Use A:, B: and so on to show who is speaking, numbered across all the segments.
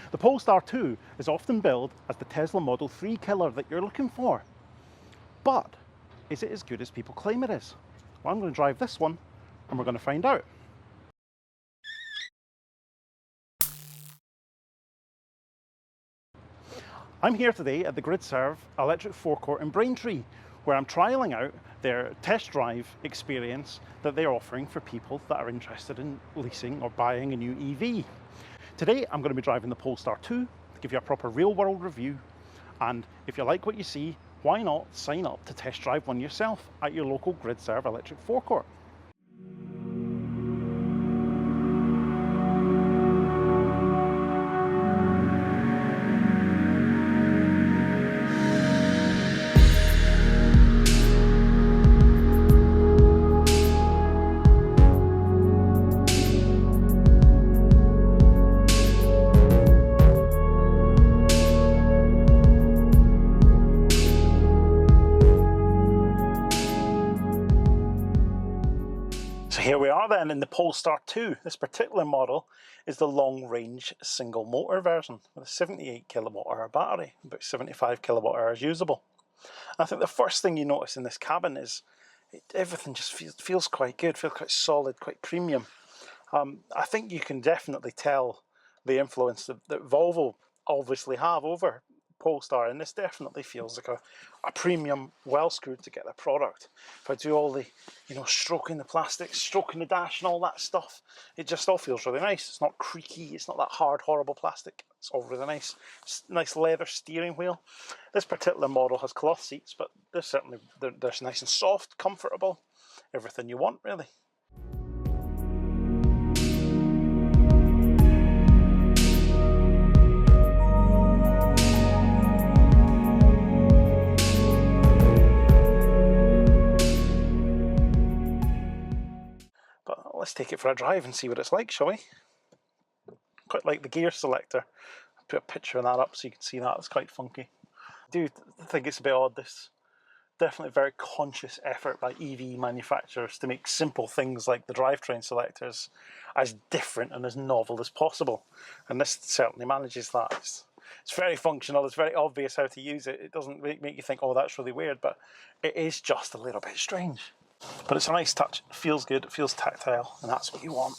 A: The Polestar 2 is often billed as the Tesla Model 3 killer that you're looking for. But is it as good as people claim it is? Well, I'm going to drive this one and we're going to find out. I'm here today at the GRIDSERVE Electric Forecourt in Braintree, where I'm trialling out their test drive experience that they're offering for people that are interested in leasing or buying a new EV. Today I'm going to be driving the Polestar 2 to give you a proper real-world review, and if you like what you see, why not sign up to test drive one yourself at your local GRIDSERVE Electric Forecourt. So here we are then in the Polestar 2. This particular model is the long-range single motor version with a 78 kilowatt hour battery, about 75 kilowatt hours usable. And I think the first thing you notice in this cabin is everything just feels quite good, feels quite solid, quite premium. I think you can definitely tell the influence that Volvo obviously have over Polestar, and this definitely feels like a premium, well screwed together product. If I do all the, stroking the plastic, stroking the dash and all that stuff, it just all feels really nice. It's not creaky, it's not that hard, horrible plastic. It's all really nice. Nice leather steering wheel. This particular model has cloth seats, but they're nice and soft, comfortable, everything you want really. Let's take it for a drive and see what it's like, shall we? Quite like the gear selector. I'll put a picture of that up so you can see that. It's quite funky. I do think it's a bit odd. This definitely very conscious effort by EV manufacturers to make simple things like the drivetrain selectors as different and as novel as possible. And this certainly manages that. It's very functional. It's very obvious how to use it. It doesn't make you think, oh, that's really weird, but it is just a little bit strange. But it's a nice touch, it feels good, it feels tactile, and that's what you want.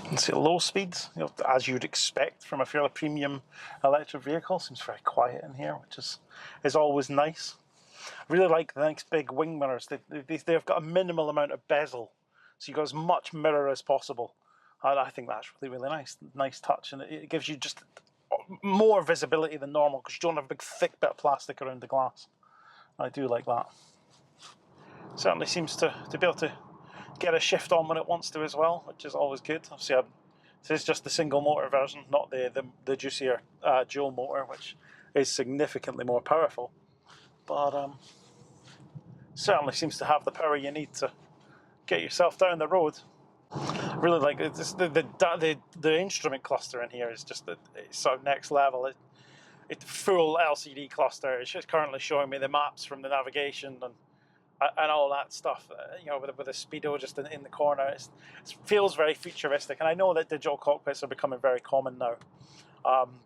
A: You can see low speeds, as you'd expect from a fairly premium electric vehicle. Seems very quiet in here, which is always nice. I really like the nice big wing mirrors. They've got a minimal amount of bezel, so you've got as much mirror as possible. And I think that's really, really nice touch, and it gives you just more visibility than normal because you don't have a big thick bit of plastic around the glass. I do like that. Certainly seems to be able to get a shift on when it wants to as well, which is always good. Obviously, this is just the single motor version, not the juicier dual motor, which is significantly more powerful. But certainly seems to have the power you need to get yourself down the road. I really like it. The instrument cluster in here is just it's sort of next level. It's full LCD cluster. It's just currently showing me the maps from the navigation and all that stuff, with a speedo just in the corner. It feels very futuristic, and I know that digital cockpits are becoming very common now,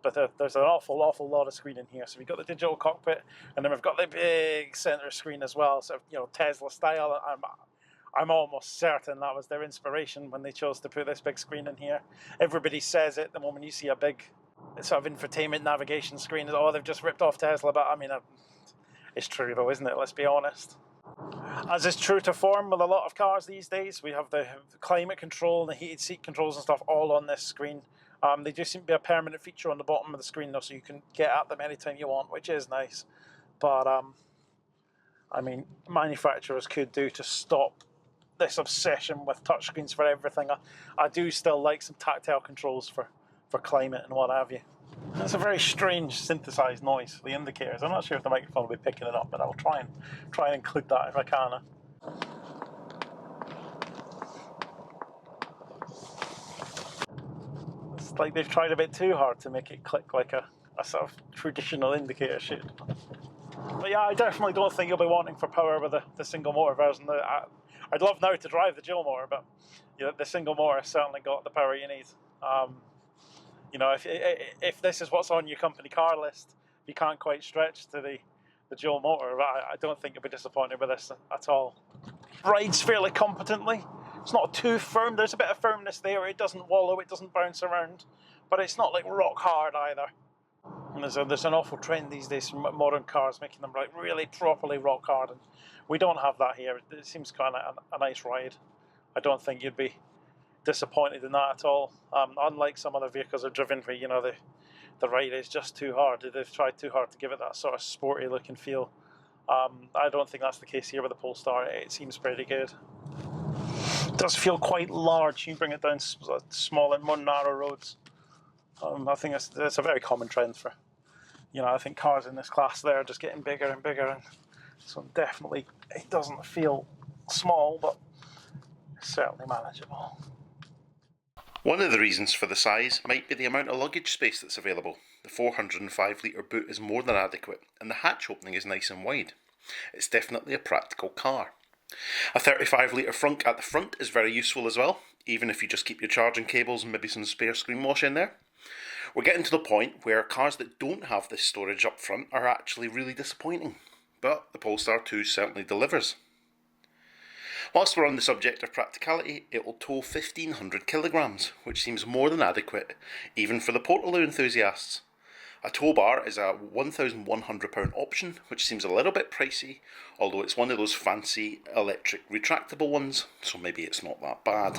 A: but there's an awful lot of screen in here. So we've got the digital cockpit, and then we've got the big center screen as well, so Tesla style. I'm almost certain that was their inspiration when they chose to put this big screen in here. Everybody says it the moment you see a big sort of infotainment navigation screen, oh, they've just ripped off Tesla, but I mean, it's true though, isn't it? Let's be honest. As is true to form with a lot of cars these days, we have the climate control and the heated seat controls and stuff all on this screen. They do seem to be a permanent feature on the bottom of the screen though, so you can get at them anytime you want, which is nice. But I mean, manufacturers could do to stop this obsession with touchscreens for everything. I do still like some tactile controls for climate and what have you. It's a very strange synthesized noise, the indicators. I'm not sure if the microphone will be picking it up, but I'll try and include that if I can. It's like they've tried a bit too hard to make it click like a sort of traditional indicator should. But yeah, I definitely don't think you'll be wanting for power with the single motor version. I'd love now to drive the dual motor, but the single motor has certainly got the power you need. You know, if this is what's on your company car list, you can't quite stretch to the dual motor. I don't think you'll be disappointed with this at all. Rides fairly competently. It's not too firm. There's a bit of firmness there. It doesn't wallow. It doesn't bounce around, but it's not like rock hard either. And there's an awful trend these days from modern cars making them like really properly rock hard, and we don't have that here. It seems kind of a nice ride. I don't think you'd be disappointed in that at all. Unlike some other vehicles I've driven where, you know, the ride is just too hard. They've tried too hard to give it that sort of sporty look and feel. I don't think that's the case here with the Polestar. It seems pretty good. It does feel quite large. You bring it down small and more narrow roads. I think it's a very common trend for, you know, I think cars in this class there are just getting bigger and bigger, and so definitely it doesn't feel small, but it's certainly manageable.
B: One of the reasons for the size might be the amount of luggage space that's available. The 405 litre boot is more than adequate, and the hatch opening is nice and wide. It's definitely a practical car. A 35 litre frunk at the front is very useful as well, even if you just keep your charging cables and maybe some spare screen wash in there. We're getting to the point where cars that don't have this storage up front are actually really disappointing, but the Polestar 2 certainly delivers. Whilst we're on the subject of practicality, it will tow 1500 kilograms, which seems more than adequate, even for the Portaloo enthusiasts. A tow bar is a £1,100 option, which seems a little bit pricey, although it's one of those fancy electric retractable ones, so maybe it's not that bad.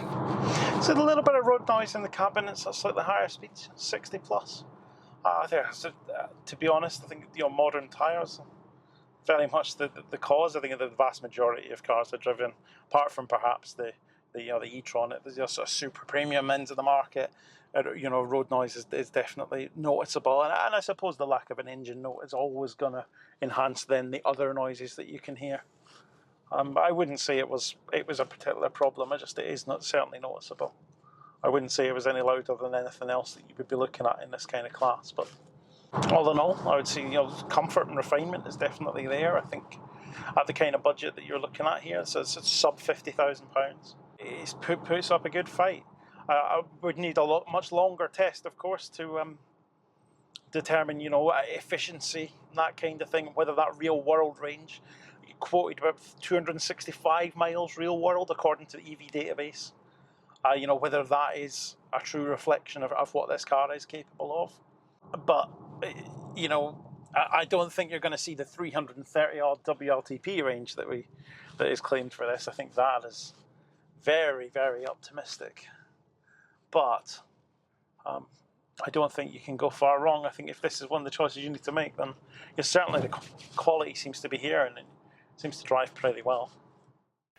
A: There's a little bit of road noise in the cabin. It's a slightly higher speed, 60 plus. To be honest, I think, you know, modern tyres very much the cause. I think the vast majority of cars are driven, apart from perhaps the e-tron, there's just a super premium end of the market. You know, road noise is definitely noticeable, and I suppose the lack of an engine note is always going to enhance then the other noises that you can hear. But I wouldn't say it was a particular problem. It is not certainly noticeable. I wouldn't say it was any louder than anything else that you would be looking at in this kind of class. But all in all, I would say, you know, comfort and refinement is definitely there. I think at the kind of budget that you're looking at here, so it's sub £50,000. It puts up a good fight. I would need a much longer test, of course, to determine, you know, efficiency and that kind of thing, whether that real world range, you quoted about 265 miles real world according to the EV database, you know, whether that is a true reflection of what this car is capable of. But, you know, I don't think you're going to see the 330 odd WLTP range that is claimed for this. I think that is very, very optimistic. But I don't think you can go far wrong. I think if this is one of the choices you need to make, then certainly the quality seems to be here, and it seems to drive pretty well.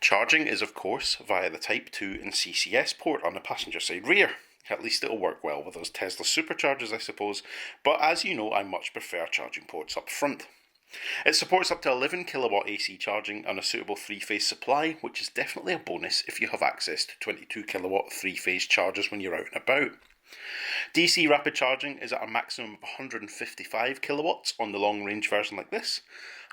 B: Charging is, of course, via the Type 2 and CCS port on the passenger side rear. At least it'll work well with those Tesla superchargers, I suppose, but as you know, I much prefer charging ports up front. It supports up to 11 kilowatt AC charging on a suitable 3-phase supply, which is definitely a bonus if you have access to 22 kilowatt 3-phase chargers when you're out and about. DC rapid charging is at a maximum of 155 kilowatts on the long range version like this,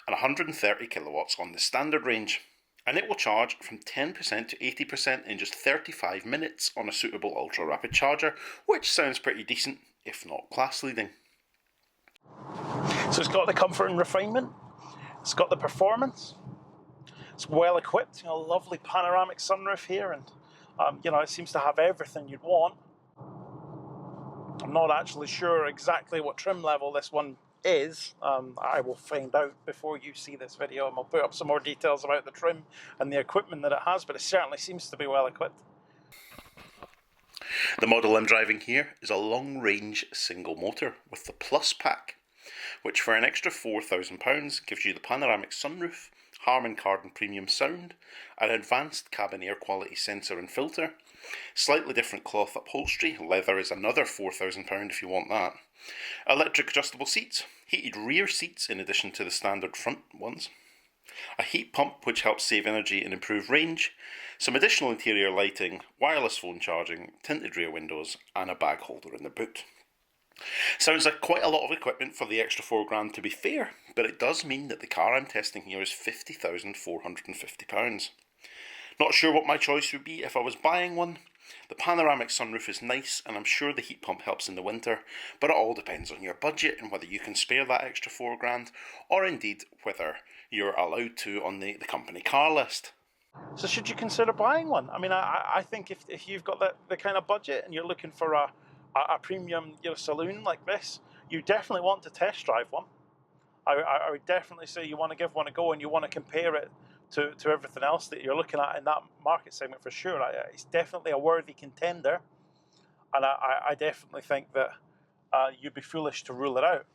B: and 130 kilowatts on the standard range. And it will charge from 10% to 80% in just 35 minutes on a suitable ultra rapid charger, which sounds pretty decent, if not class leading.
A: So it's got the comfort and refinement, it's got the performance, it's well equipped, you know, lovely panoramic sunroof here, and you know, it seems to have everything you'd want. I'm not actually sure exactly what trim level this one is. I will find out before you see this video, and I'll put up some more details about the trim and the equipment that it has, but it certainly seems to be well equipped.
B: The model I'm driving here is a long-range single motor with the Plus Pack, which for an extra £4,000 gives you the panoramic sunroof, Harman Kardon premium sound, an advanced cabin air quality sensor and filter, slightly different cloth upholstery, leather is another £4,000 if you want that, electric adjustable seats, heated rear seats in addition to the standard front ones, a heat pump which helps save energy and improve range, some additional interior lighting, wireless phone charging, tinted rear windows, and a bag holder in the boot. Sounds like quite a lot of equipment for the extra £4,000 to be fair, but it does mean that the car I'm testing here is £50,450. Not sure what my choice would be if I was buying one, The panoramic sunroof is nice, and I'm sure the heat pump helps in the winter, but it all depends on your budget and whether you can spare that extra £4,000, or indeed whether you're allowed to on the company car list.
A: So should you consider buying one? I mean, I think if you've got the kind of budget and you're looking for a premium saloon like this, you definitely want to test drive one. I would definitely say you want to give one a go and you want to compare it to everything else that you're looking at in that market segment for sure. It's definitely a worthy contender, and I definitely think that you'd be foolish to rule it out.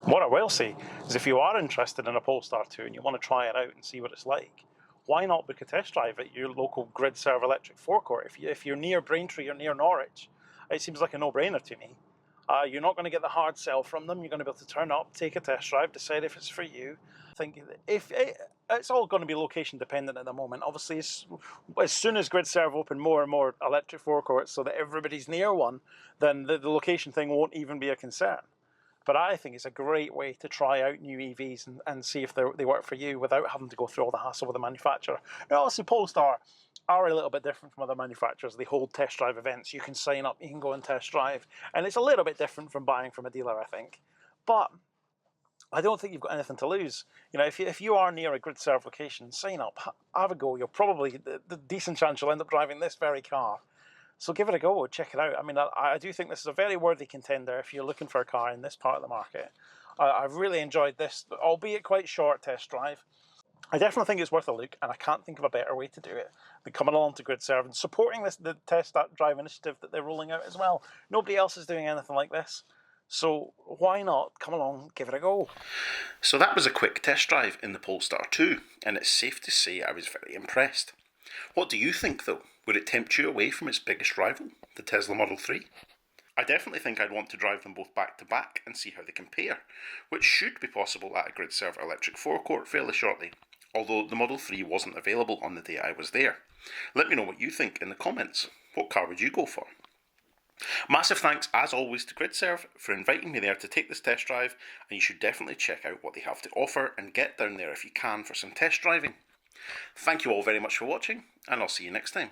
A: What I will say is if you are interested in a Polestar 2 and you want to try it out and see what it's like, why not book a test drive at your local GRIDSERVE Electric Forecourt? If you're near Braintree or near Norwich, it seems like a no-brainer to me. You're not going to get the hard sell from them. You're going to be able to turn up, take a test drive, decide if it's for you. I think it's all going to be location dependent at the moment. Obviously, as soon as GRIDSERVE open more and more electric forecourts so that everybody's near one, then the location thing won't even be a concern. But I think it's a great way to try out new EVs and see if they work for you without having to go through all the hassle with the manufacturer. Now, obviously, Polestar are a little bit different from other manufacturers. They hold test drive events. You can sign up, you can go and test drive. And it's a little bit different from buying from a dealer, I think. But I don't think you've got anything to lose. If you are near a GRIDSERVE location, sign up, have a go. You're probably, the decent chance you'll end up driving this very car. So give it a go, check it out. I mean, I do think this is a very worthy contender if you're looking for a car in this part of the market. I've really enjoyed this, albeit quite short test drive. I definitely think it's worth a look, and I can't think of a better way to do it than coming along to GRIDSERVE and supporting the test drive initiative that they're rolling out as well. Nobody else is doing anything like this. So why not come along, give it a go?
B: So that was a quick test drive in the Polestar 2, and it's safe to say I was very impressed. What do you think though? Would it tempt you away from its biggest rival, the Tesla Model 3? I definitely think I'd want to drive them both back to back and see how they compare, which should be possible at a GRIDSERVE Electric Forecourt fairly shortly, although the Model 3 wasn't available on the day I was there. Let me know what you think in the comments. What car would you go for? Massive thanks as always to GRIDSERVE for inviting me there to take this test drive, and you should definitely check out what they have to offer and get down there if you can for some test driving. Thank you all very much for watching, and I'll see you next time.